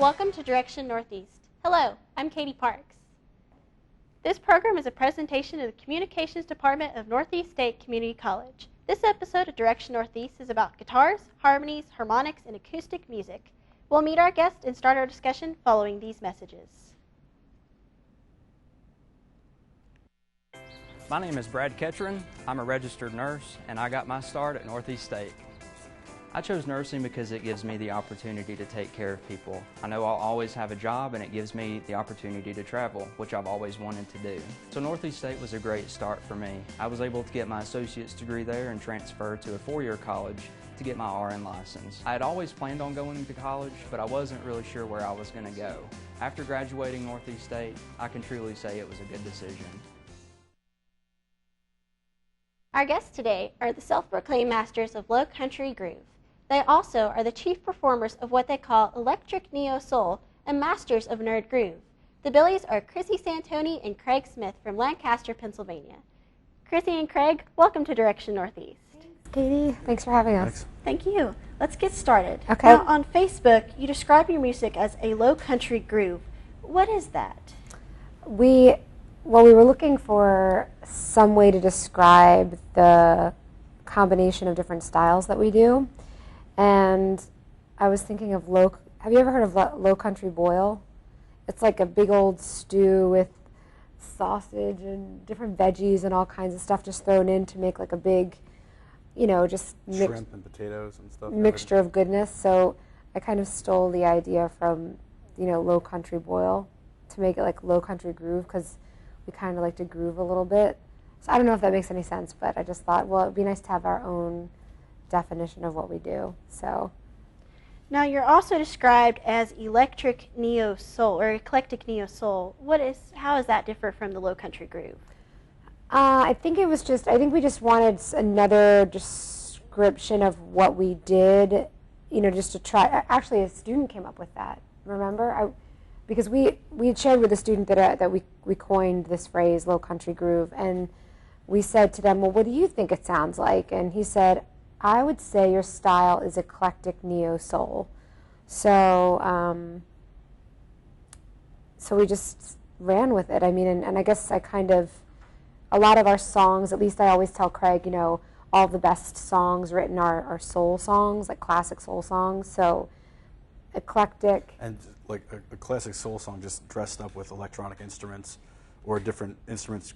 Welcome to Direction Northeast. Hello, I'm Katie Parks. This program is a presentation of the Communications Department of Northeast State Community College. This episode of Direction Northeast is about guitars, harmonies, harmonics, and acoustic music. We'll meet our guest and start our discussion following these messages. My name is Brad Ketchrin. I'm a registered nurse, and I got my start at Northeast State. I chose nursing because it gives me the opportunity to take care of people. I know I'll always have a job, and it gives me the opportunity to travel, which I've always wanted to do. So Northeast State was a great start for me. I was able to get my associate's degree there and transfer to a four-year college to get my RN license. I had always planned on going to college, but I wasn't really sure where I was going to go. After graduating Northeast State, I can truly say it was a good decision. Our guests today are the self-proclaimed masters of low country groove. They also are the chief performers of what they call Eclectic Neo Soul and masters of nerd groove. The Billies are Chrisie Santoni and Craig Smith from Lancaster, Pennsylvania. Chrisie and Craig, welcome to Direction Northeast. Thanks, Katie. Thanks for having us. Thanks. Thank you. Let's get started. Okay. Now, on Facebook, you describe your music as a low country groove. What is that? We were looking for some way to describe the combination of different styles that we do. And I was thinking of have you ever heard of low country boil? It's like a big old stew with sausage and different veggies and all kinds of stuff just thrown in to make like a big, just shrimp and potatoes and stuff. Mixture of goodness. So I kind of stole the idea from, low country boil to make it like low country groove because we kind of like to groove a little bit. So I don't know if that makes any sense, but I just thought, well, it'd be nice to have our own definition of what we do. So now you're also described as Eclectic Neo Soul or Eclectic Neo Soul. How is that different from the low country groove? I think we just wanted another description of what we did, just to try. Actually, a student came up with that. Remember, because we had shared with a student that we coined this phrase, low country groove, and we said to them, well, what do you think it sounds like? And he said, I would say your style is Eclectic Neo Soul. So so we just ran with it. I mean, and I guess a lot of our songs, at least I always tell Craig, all the best songs written are soul songs, like classic soul songs. So eclectic. And like a classic soul song just dressed up with electronic instruments or different instruments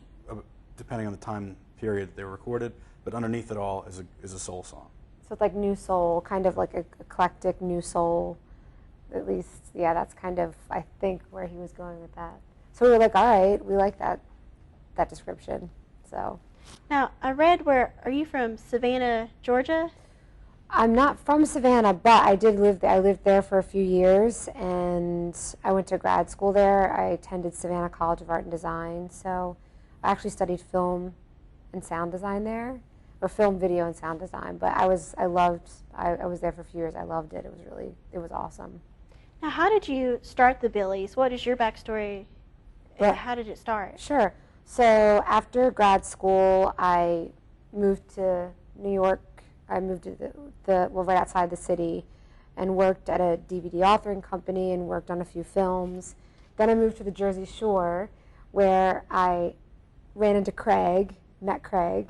depending on the time period they were recorded. But underneath it all is a soul song. So it's like new soul, kind of like eclectic new soul. At least, yeah, that's kind of, I think, where he was going with that. So we were like, all right, we like that description. So Now, I read are you from Savannah, Georgia? I'm not from Savannah, but I did live there. I lived there for a few years, and I went to grad school there. I attended Savannah College of Art and Design. So I actually studied film and sound design there, or film, video, and sound design. But I was there for a few years. I loved it. It was awesome. Now, how did you start the Billies? What is your backstory? Yeah. How did it start? Sure. So after grad school, I moved to New York. I moved to right outside the city, and worked at a DVD authoring company and worked on a few films. Then I moved to the Jersey Shore, where I ran into Craig, met Craig,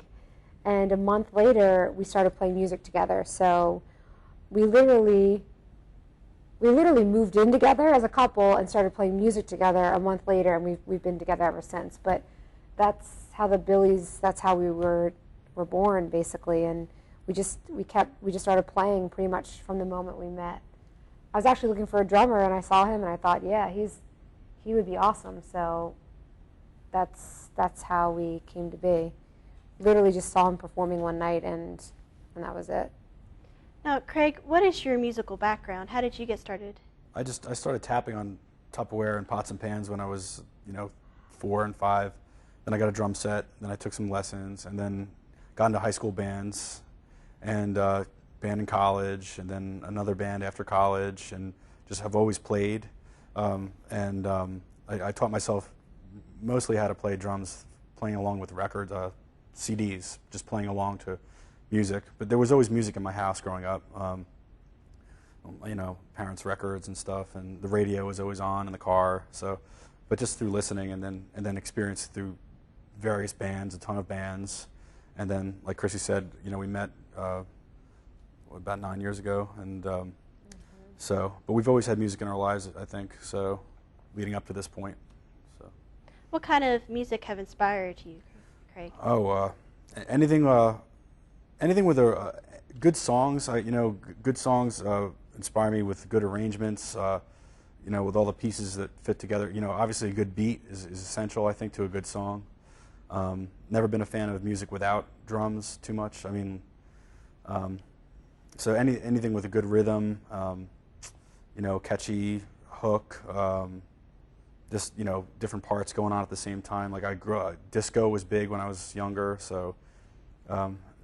and a month later we started playing music together. So we literally moved in together as a couple and started playing music together a month later, and we've been together ever since. But that's how the Billies, that's how we were born, basically. And we just started playing pretty much from the moment we met. I was actually looking for a drummer, and I saw him, and I thought, yeah, he would be awesome. So that's how we came to be. Literally just saw him performing one night, and that was it. Now, Craig, what is your musical background? How did you get started? I started tapping on Tupperware and pots and pans when I was 4 and 5. Then I got a drum set. Then I took some lessons, and then got into high school bands, and band in college, and then another band after college, and just have always played. I taught myself mostly how to play drums, playing along with records, CDs, just playing along to music. But there was always music in my house growing up. you know, parents' records and stuff, and the radio was always on in the car. So, but just through listening and then experience through various bands, a ton of bands, and then like Chrissie said, you know, we met about 9 years ago, and so, but we've always had music in our lives, I think. So, leading up to this point. So, What kind of music have inspired you, Craig? oh, anything with good songs. Good songs inspire me with good arrangements. You know, with all the pieces that fit together. You know, obviously a good beat is essential, I think, to a good song. Never been a fan of music without drums too much. I mean, so anything with a good rhythm, you know, catchy hook, just, you know, different parts going on at the same time. Like disco was big when I was younger, so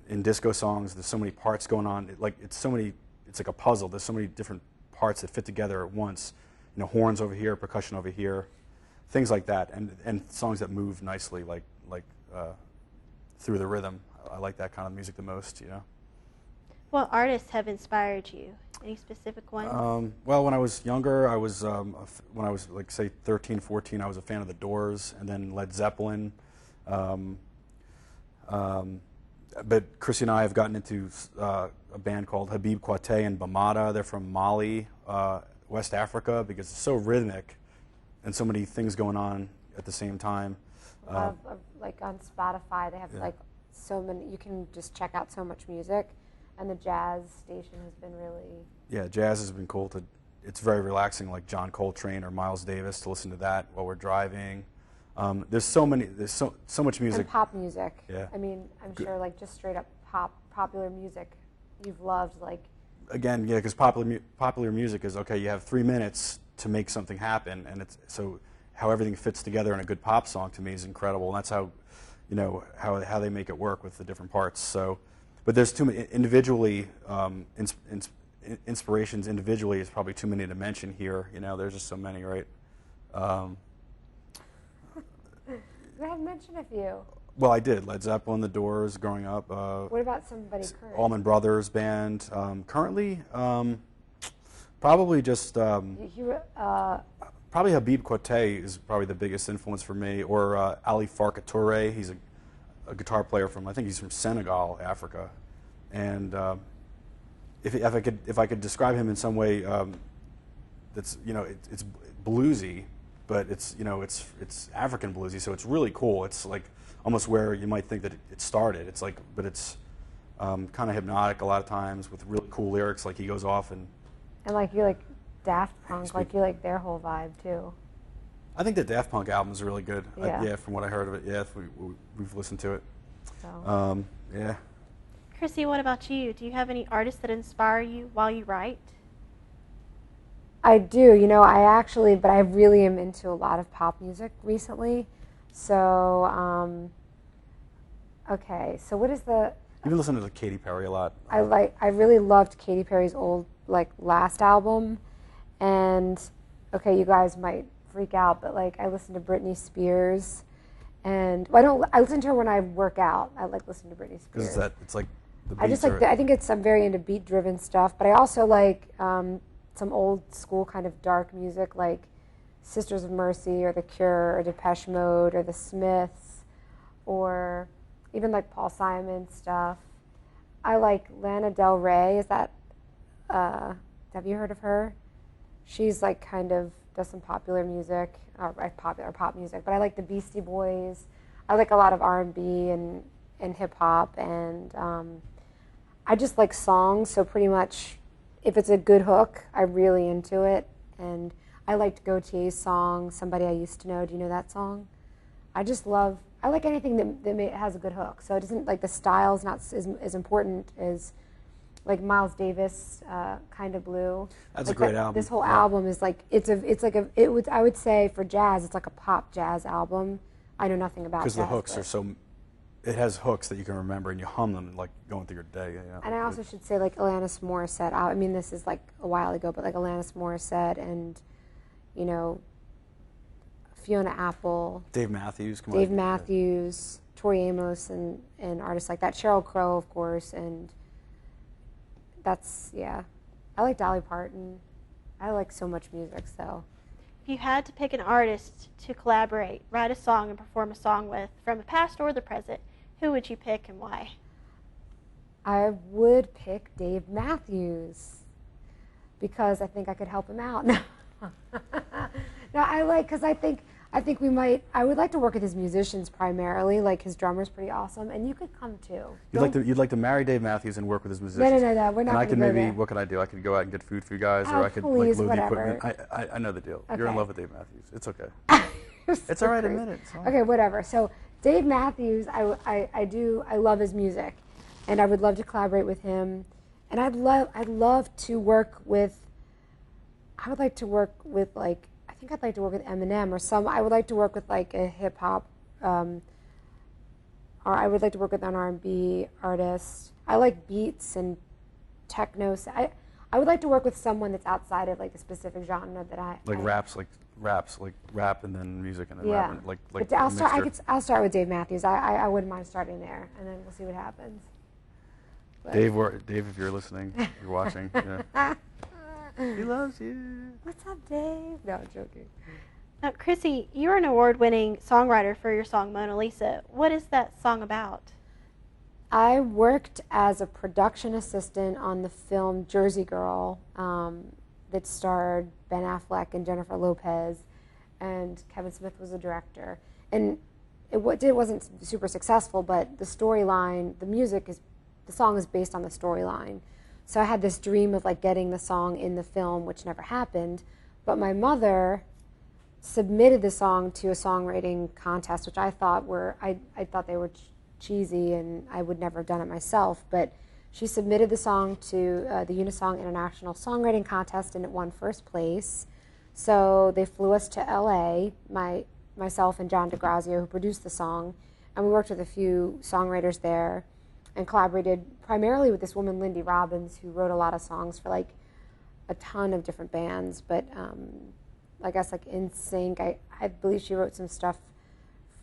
in disco songs, there's so many parts going on. It's like a puzzle. There's so many different parts that fit together at once. You know, horns over here, percussion over here, things like that, and songs that move nicely, like through the rhythm. I like that kind of music the most, you know. What artists have inspired you? Any specific ones? Well, when I was younger, when I was like say 13, 14, I was a fan of the Doors, and then Led Zeppelin. But Chrissie and I have gotten into a band called Habib Kwate and Bamada. They're from Mali, West Africa, because it's so rhythmic and so many things going on at the same time. Like on Spotify, they have like so many. You can just check out so much music, and the jazz station has been really. Yeah, jazz has been cool. It's very relaxing, like John Coltrane or Miles Davis, to listen to that while we're driving. There's so much music. And pop music. Yeah. I mean, I'm sure like just straight up popular music, you've loved like. Again, yeah, because popular music is okay. You have 3 minutes to make something happen, and it's so how everything fits together in a good pop song to me is incredible, and that's how, you know, how they make it work with the different parts. So, but there's too many individually inspirations individually is probably too many to mention here. You know, there's just so many, right? Go ahead and mention a few. Well, I did. Led Zeppelin, The Doors, growing up. What about somebody current? Allman Brothers Band. Currently, probably just... probably Habib Kwate is probably the biggest influence for me, or Ali Farka Touré. He's a guitar player from, I think he's from Senegal, Africa. And if I could describe him in some way, that's, you know, it's bluesy, but it's, you know, it's African bluesy, so it's really cool. It's like almost where you might think that it started. It's like, but it's kind of hypnotic a lot of times with really cool lyrics. Like he goes off and like you like Daft Punk, like you like their whole vibe too. I think the Daft Punk album is really good. Yeah. From what I heard of it, yeah, we've listened to it. So. Yeah. Chrissie, what about you? Do you have any artists that inspire you while you write? I do. You know, but I really am into a lot of pop music recently. So, okay. So what is the... You've been listening to Katy Perry a lot. I really loved Katy Perry's old, like, last album. And, okay, you guys might freak out, but, like, I listen to Britney Spears. And, well, I listen to her when I work out. I like listen to Britney Spears. Because it's like the beats I just like, I think I'm very into beat-driven stuff. But I also like some old school kind of dark music, like Sisters of Mercy or The Cure or Depeche Mode or The Smiths, or even like Paul Simon stuff. I like Lana Del Rey. Is that, have you heard of her? She's like kind of does some popular music, popular pop music, but I like the Beastie Boys. I like a lot of R&B and hip hop, and I just like songs, so pretty much if it's a good hook, I'm really into it. And I liked Gautier's song, Somebody I Used to Know. Do you know that song? I like anything that has a good hook. So it doesn't, like, the style's not as important as, like, Miles Davis, Kind of Blue. That's like a great album. This whole album is like, I would say for jazz, it's like a pop jazz album. I know nothing about jazz. Because the hooks are so, it has hooks that you can remember and you hum them like going through your day. Yeah. And I also should say, like, Alanis Morissette. I mean, this is like a while ago, but like Alanis Morissette and, you know, Fiona Apple. Dave Matthews. Dave Matthews, Tori Amos, and artists like that. Sheryl Crow, of course, and that's, yeah. I like Dolly Parton. I like so much music, so. If you had to pick an artist to collaborate, write a song, and perform a song with, from the past or the present, who would you pick and why? I would pick Dave Matthews because I think I could help him out. No, because I think we might. I would like to work with his musicians primarily. Like his drummer's pretty awesome, and you could come too. You'd like to marry Dave Matthews and work with his musicians. No. We're not. And I could maybe. there. What could I do? I could go out and get food for you guys, Oh, or I could please, load the whatever. equipment. I know the deal. You're in Okay. love with Dave Matthews. It's okay. It's It's so all right. crazy. Admit it. It's fine. Okay, whatever. So Dave Matthews, I love his music, and I would love to collaborate with him, and I'd love to work with. I would like to work with like. I think I'd like to work with Eminem or some. I would like to work with like a hip hop, or I would like to work with an R&B artist. I like beats and techno. So I would like to work with someone that's outside of like a specific genre that I Like raps, like rap and then music and then yeah. rap, like But a I'll start. mixture. I'll start with Dave Matthews. I wouldn't mind starting there, and then we'll see what happens. But Dave, if you're listening, you're watching. Yeah. He loves you. what's up, Dave? No, I'm joking. Now, Chrissie, you're an award-winning songwriter for your song Mona Lisa. What is that song about? I worked as a production assistant on the film Jersey Girl that starred Ben Affleck and Jennifer Lopez, and Kevin Smith was the director. And it wasn't super successful, but the storyline, the song is based on the storyline. So I had this dream of like getting the song in the film, which never happened. But my mother submitted the song to a songwriting contest, which I thought I thought they were cheesy, and I would never have done it myself. But she submitted the song to the Unisong International Songwriting Contest, and it won first place. So they flew us to L.A., myself and John DeGrazio, who produced the song, and we worked with a few songwriters there and collaborated primarily with this woman, Lindy Robbins, who wrote a lot of songs for like a ton of different bands. But I guess like NSYNC, I believe she wrote some stuff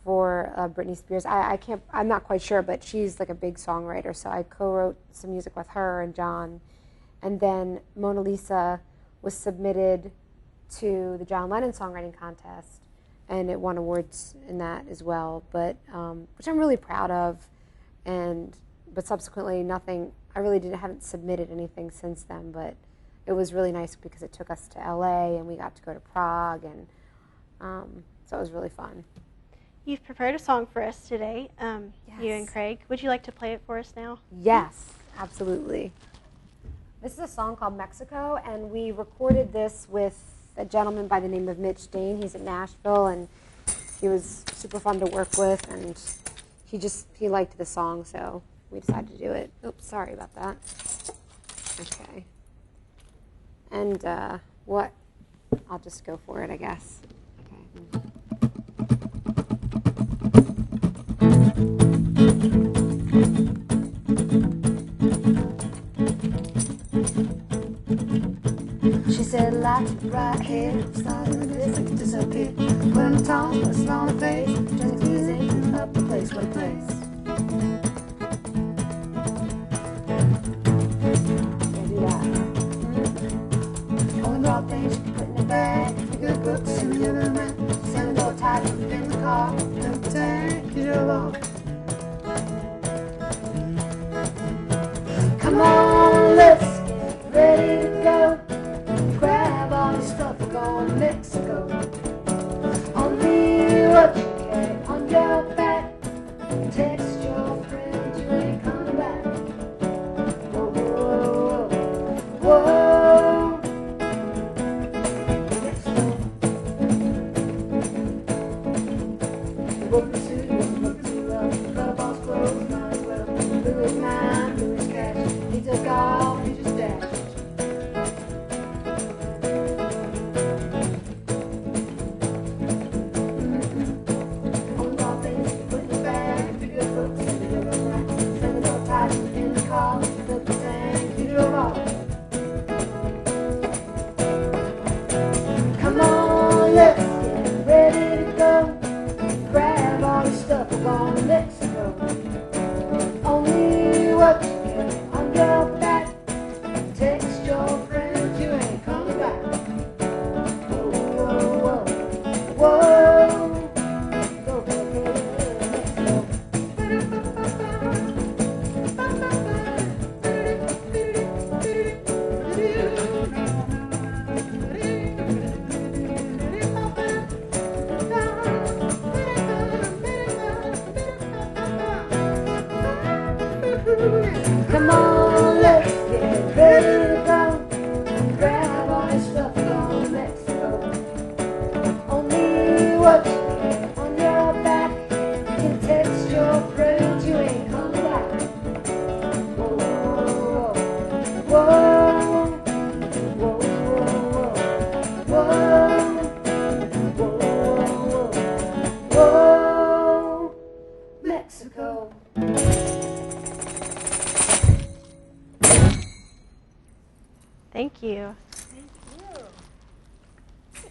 for Britney Spears. I'm not quite sure, but she's like a big songwriter. So I co-wrote some music with her and John. And then Mona Lisa was submitted to the John Lennon Songwriting Contest, and it won awards in that as well. But which I'm really proud of. But subsequently, nothing. I really haven't submitted anything since then. But it was really nice because it took us to LA, and we got to go to Prague, and so it was really fun. You've prepared a song for us today, you Yes. and Craig. Would you like to play it for us now? Yes, absolutely. This is a song called Mexico, and we recorded this with a gentleman by the name of Mitch Dane. He's in Nashville, and he was super fun to work with, and he liked the song, so we decided to do it. Oops, sorry about that. Okay. And I'll just go for it, I guess. Okay. She said, light right here, starting to disappear. When Tom was on the face, just music up the place, what a place. Can't do that. Only raw things you can put in a bag. The good books in the other man. Send the door tight from in the car. Don't take it along. Come on, let's get ready to go. Grab all your stuff, we're going to Mexico. Only what you carry on your back. Text your friends, you ain't coming back. Whoa, whoa, whoa, whoa.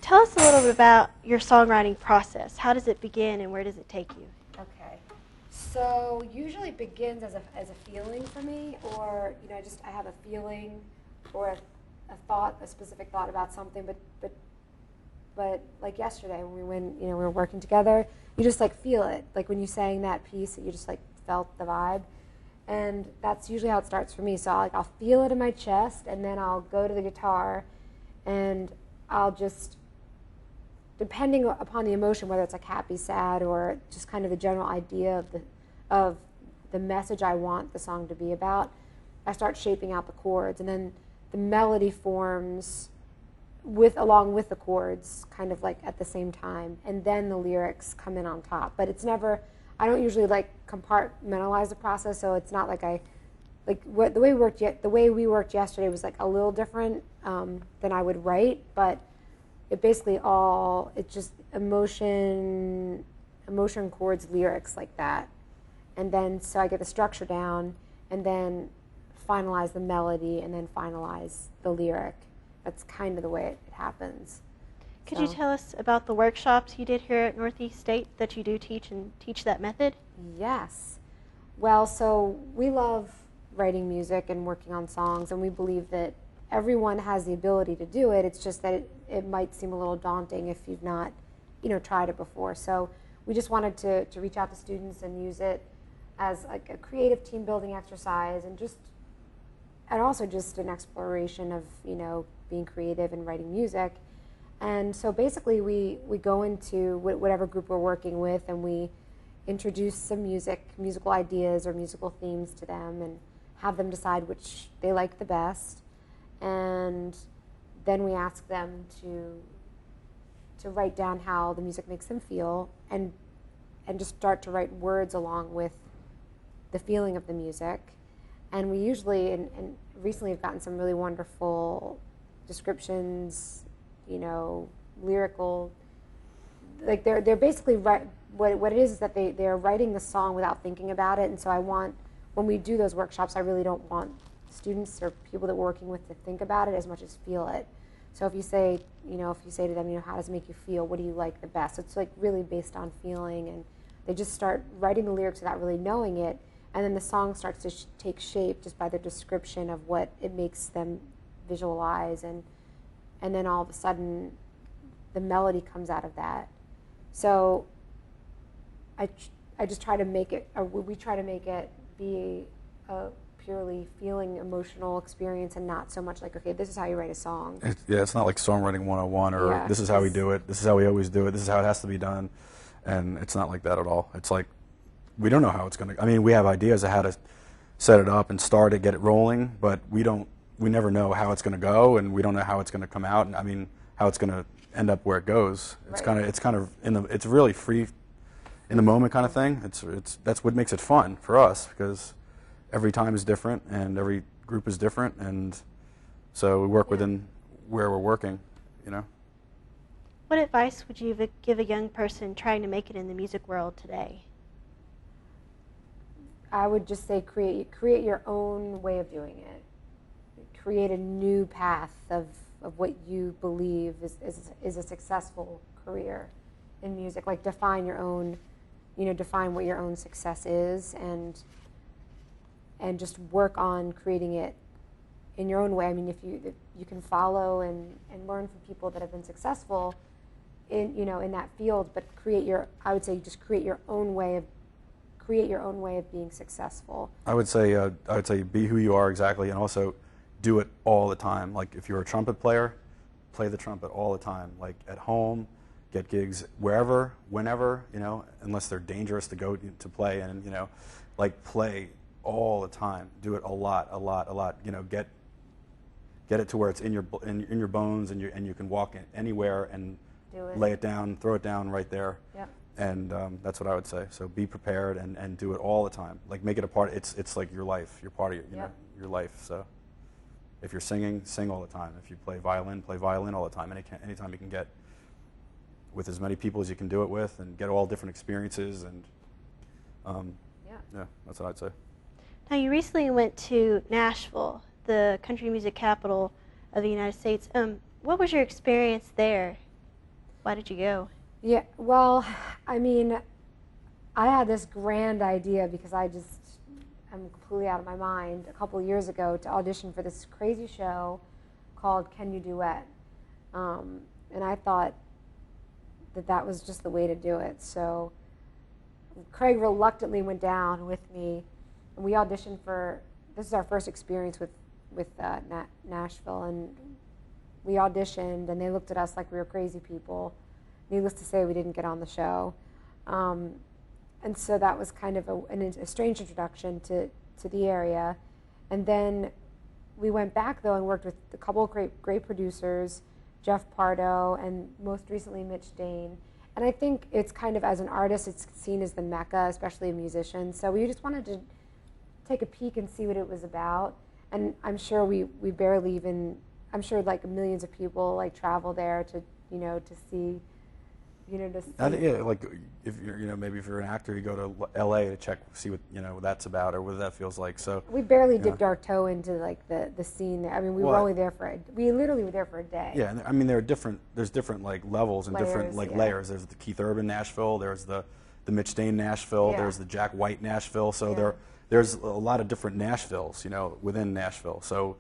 tell us a little bit about your songwriting process. How does it begin and where does it take you? Okay. So usually it begins as a feeling for me, or I have a feeling or a thought, a specific thought about something, but like yesterday when we were working together, you just like feel it. Like when you sang that piece, you just like felt the vibe. And that's usually how it starts for me. So I'll feel it in my chest, and then I'll go to the guitar, and I'll just, depending upon the emotion, whether it's like happy, sad, or just kind of the general idea of the message I want the song to be about, I start shaping out the chords, and then the melody forms along with the chords, kind of like at the same time, and then the lyrics come in on top. But it's never. I don't usually like compartmentalize the process, so it's not like the way we worked yesterday was like a little different than I would write, but it basically it's just emotion, chords, lyrics like that, and then so I get the structure down, and then finalize the melody, and then finalize the lyric. That's kind of the way it happens. Could you tell us about the workshops you did here at Northeast State that you do teach that method? Yes. Well, so we love writing music and working on songs, and we believe that everyone has the ability to do it. It's just that it might seem a little daunting if you've not, tried it before. So we just wanted to reach out to students and use it as like a creative team building exercise, and also just an exploration of, being creative and writing music. And so basically we go into whatever group we're working with, and we introduce some musical ideas or musical themes to them, and have them decide which they like the best. And then we ask them to write down how the music makes them feel, and just start to write words along with the feeling of the music. And we usually, and recently have gotten some really wonderful descriptions, lyrical, like they're basically what it is that they're writing the song without thinking about it. And so when we do those workshops, I really don't want students or people that we're working with to think about it as much as feel it. So if you say to them, how does it make you feel? What do you like the best? It's like really based on feeling, and they just start writing the lyrics without really knowing it, and then the song starts to take shape just by the description of what it makes them visualize, and then all of a sudden the melody comes out of that. So I just try to make it, or we try to make it be a purely feeling, emotional experience, and not so much like, okay, this is how you write a song. It's not like songwriting 101, or this is how we do it, this is how we always do it, this is how it has to be done. And it's not like that at all. It's like, we don't know how it's going to, we have ideas of how to set it up and start it, get it rolling, but we never know how it's going to go, and we don't know how it's going to come out, and how it's going to end up where it goes. It's kind of it's really free in the moment kind of thing. That's what makes it fun for us, because every time is different and every group is different, and so we work within where we're working, What advice would you give a young person trying to make it in the music world today? I would just say create your own way of doing it. Create a new path of what you believe is a successful career in music. Like define what your own success is, and just work on creating it in your own way. If you can follow and learn from people that have been successful in that field, but create your own way of being successful. I would say be who you are exactly, and also do it all the time. Like if you're a trumpet player, play the trumpet all the time. Like at home, get gigs wherever, whenever, unless they're dangerous to go to play, and play all the time. Do it a lot. Get it to where it's in your bones, and you can walk anywhere and lay it down, throw it down right there. Yep. And that's what I would say. So be prepared and do it all the time. Like make it a part. It's like your life. You're part of your life. So if you're singing, sing all the time. If you play violin all the time. Anytime you can get with as many people as you can do it with, and get all different experiences. And that's what I'd say. Now, you recently went to Nashville, the country music capital of the United States. What was your experience there? Why did you go? Yeah, well, I mean, I had this grand idea because I'm completely out of my mind a couple of years ago to audition for this crazy show called Can You Duet? And I thought that was just the way to do it. So Craig reluctantly went down with me, and we auditioned for, this is our first experience with Nashville, and we auditioned, and they looked at us like we were crazy people. Needless to say, we didn't get on the show. And so that was kind of a strange introduction to the area. And then we went back, though, and worked with a couple of great producers, Jeff Pardo, and most recently Mitch Dane. And I think it's kind of, as an artist, it's seen as the mecca, especially a musician. So we just wanted to take a peek and see what it was about. And I'm sure we barely even, I'm sure like millions of people like travel there to, to see. I think, yeah, like if you're, maybe if you're an actor, you go to L.A. to see what, what that's about or what that feels like. So we barely dipped our toe into like the scene there. I mean, we literally were there for a day. Yeah, and I mean, there's different like levels and different like layers. There's the Keith Urban Nashville. There's the Mitch Dane Nashville. Yeah. There's the Jack White Nashville. So there's a lot of different Nashvilles, within Nashville. So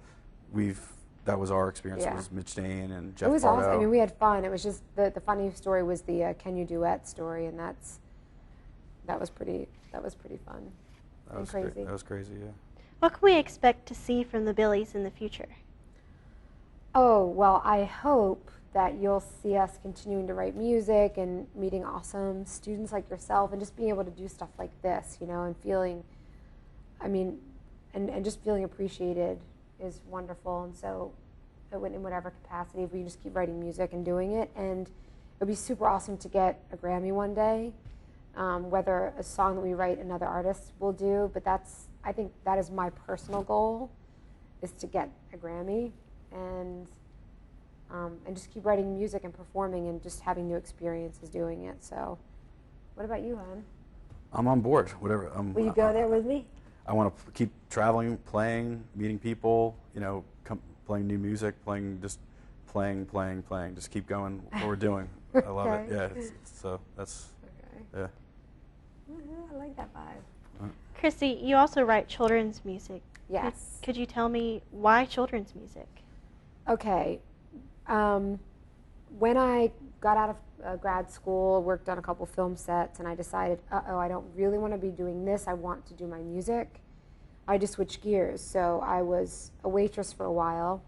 that was our experience. Yeah. It was Mitch Dane and Jeff Pardo. It was awesome. I mean, we had fun. It was just the funny story was the Can You Duet story, and that was pretty fun and crazy. That was crazy, yeah. What can we expect to see from the Billies in the future? Oh, well, I hope that you'll see us continuing to write music and meeting awesome students like yourself and just being able to do stuff like this, and feeling, and just feeling appreciated is wonderful. And so in whatever capacity, if we just keep writing music and doing it, and it would be super awesome to get a Grammy one day, whether a song that we write another artist will do, but I think that is my personal goal, is to get a Grammy and just keep writing music and performing and just having new experiences doing it. So what about you, hon? I'm on board, whatever. Will you go there with me? I want to keep traveling, playing, meeting people, playing new music, playing, just keep going what we're doing. I love it. Yeah. So that's, yeah. I like that vibe. Chrissy, you also write children's music. Yes. Could you tell me why children's music? Okay. When I got out of grad school, worked on a couple film sets, and I decided, I don't really want to be doing this. I want to do my music. I just switched gears. So I was a waitress for a while,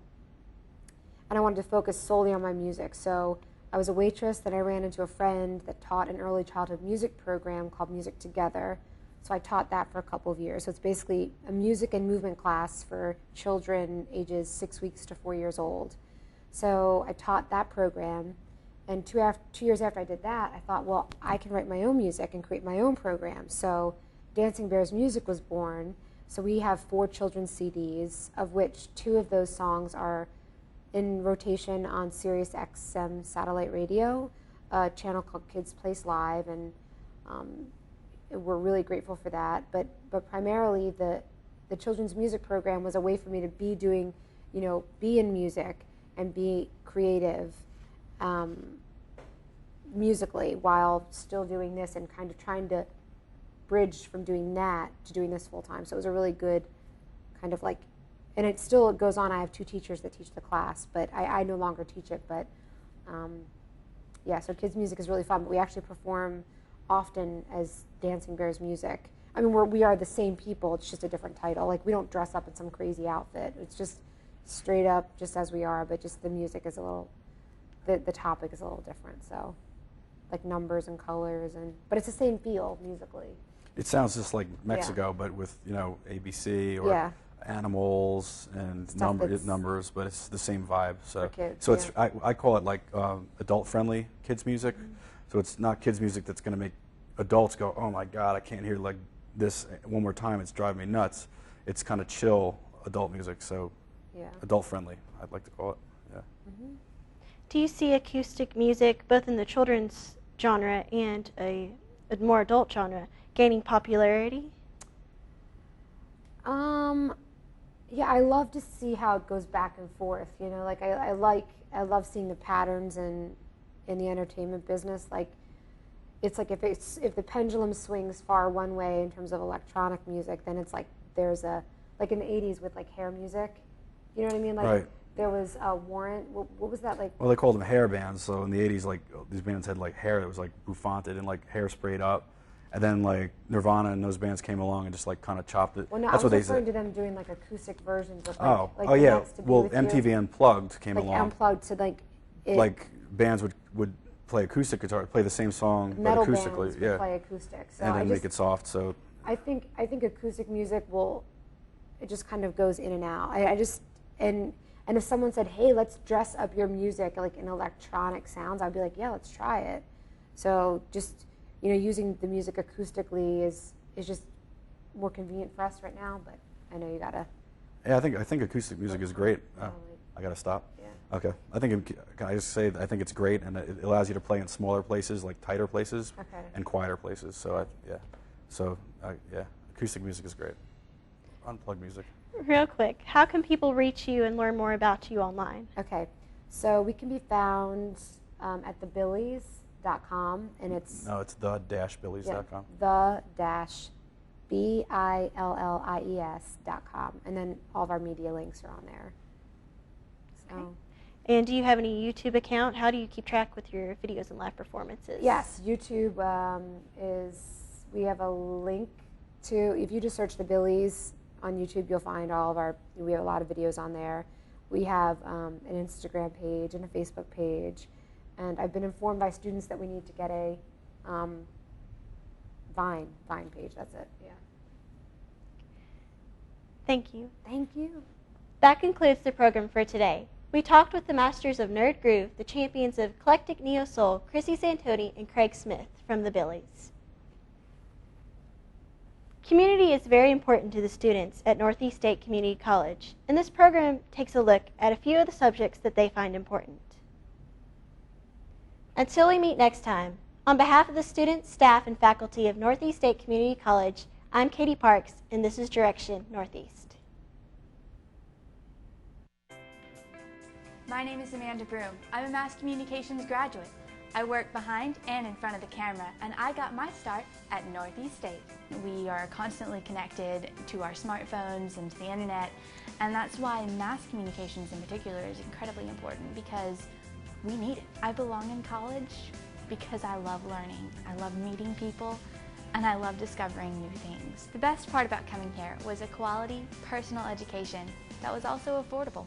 and I wanted to focus solely on my music. So I was a waitress, then I ran into a friend that taught an early childhood music program called Music Together. So I taught that for a couple of years. So it's basically a music and movement class for children ages 6 weeks to 4 years old. So I taught that program, and 2 years after I did that, I thought, well, I can write my own music and create my own program. So Dancing Bears Music was born. So we have 4 children's CDs, of which 2 of those songs are in rotation on Sirius XM satellite radio, a channel called Kids Place Live, and we're really grateful for that. But primarily the children's music program was a way for me to be in music and be creative musically while still doing this, and kind of trying to bridge from doing that to doing this full time. So it was a really good kind of like, and it still goes on. I have 2 teachers that teach the class, but I no longer teach it. But yeah, so kids music is really fun, but we actually perform often as Dancing Bears Music. I mean, we are the same people, it's just a different title. Like, we don't dress up in some crazy outfit. It's just straight up, just as we are, but just the music is a little, the topic is a little different. So, like numbers and colors, but it's the same feel musically. It sounds just like Mexico, but with, ABC or animals and numbers, but it's the same vibe. So, for kids, so it's I call it like adult-friendly kids music. Mm-hmm. So it's not kids music that's going to make adults go, oh my God, I can't hear like this one more time. It's driving me nuts. It's kind of chill adult music. So adult-friendly, I'd like to call it. Yeah. Mm-hmm. Do you see acoustic music, both in the children's genre and a more adult genre, gaining popularity? Yeah, I love to see how it goes back and forth. Like I love seeing the patterns and in the entertainment business, like it's like if the pendulum swings far one way in terms of electronic music, then it's like there's a, like in the 80s with like hair music, you know what I mean? Like Right. there was Warrant, what was that like? Well, they called them hair bands. So in the 80s, like these bands had like hair that was like bouffanted and like hair sprayed up. And then like Nirvana and those bands came along and just like kind of chopped it. Well, no, That's I was what they referring said. to them doing like acoustic versions of Oh, like oh the yeah. Nights to Be Well, With You. MTV Unplugged came Like along. unplugged to like it, Like bands would play acoustic guitar, play the same song but metal acoustically, bands yeah, would play acoustic. So and then I make just, it soft. So I think acoustic music will, it just kind of goes in and out. I just, and if someone said, hey, let's dress up your music like in electronic sounds, I'd be like, yeah, let's try it. So just, you know, using the music acoustically is just more convenient for us right now, but I know you gotta. yeah, I think acoustic music is great. Oh, I gotta stop. yeah. Okay, can I just say that I think it's great, and it allows you to play in smaller places, like tighter places, Okay. and quieter places. So yeah, acoustic music is great. Unplugged music. Real quick, how can people reach you and learn more about you online? Okay, so we can be found at thebillies.com, and it's No, it's the-billies.com. the-billies.com, and then all of our media links are on there. So. Okay. And do you have any YouTube account? How do you keep track with your videos and live performances? Yes, YouTube we have a link to, if you just search the Billies on YouTube, you'll find all of we have a lot of videos on there. We have an Instagram page and a Facebook page, and I've been informed by students that we need to get a Vine page, that's it, yeah. Thank you. Thank you. That concludes the program for today. We talked with the masters of Nerd Groove, the champions of Eclectic Neo Soul, Chrissie Santoni and Craig Smith from the Billies. Community is very important to the students at Northeast State Community College, and this program takes a look at a few of the subjects that they find important. Until we meet next time, on behalf of the students, staff, and faculty of Northeast State Community College, I'm Katie Parks, and this is Direction Northeast. My name is Amanda Broom. I'm a mass communications graduate. I work behind and in front of the camera, and I got my start at Northeast State. We are constantly connected to our smartphones and to the internet, and that's why mass communications in particular is incredibly important, because we need it. I belong in college because I love learning, I love meeting people, and I love discovering new things. The best part about coming here was a quality, personal education that was also affordable.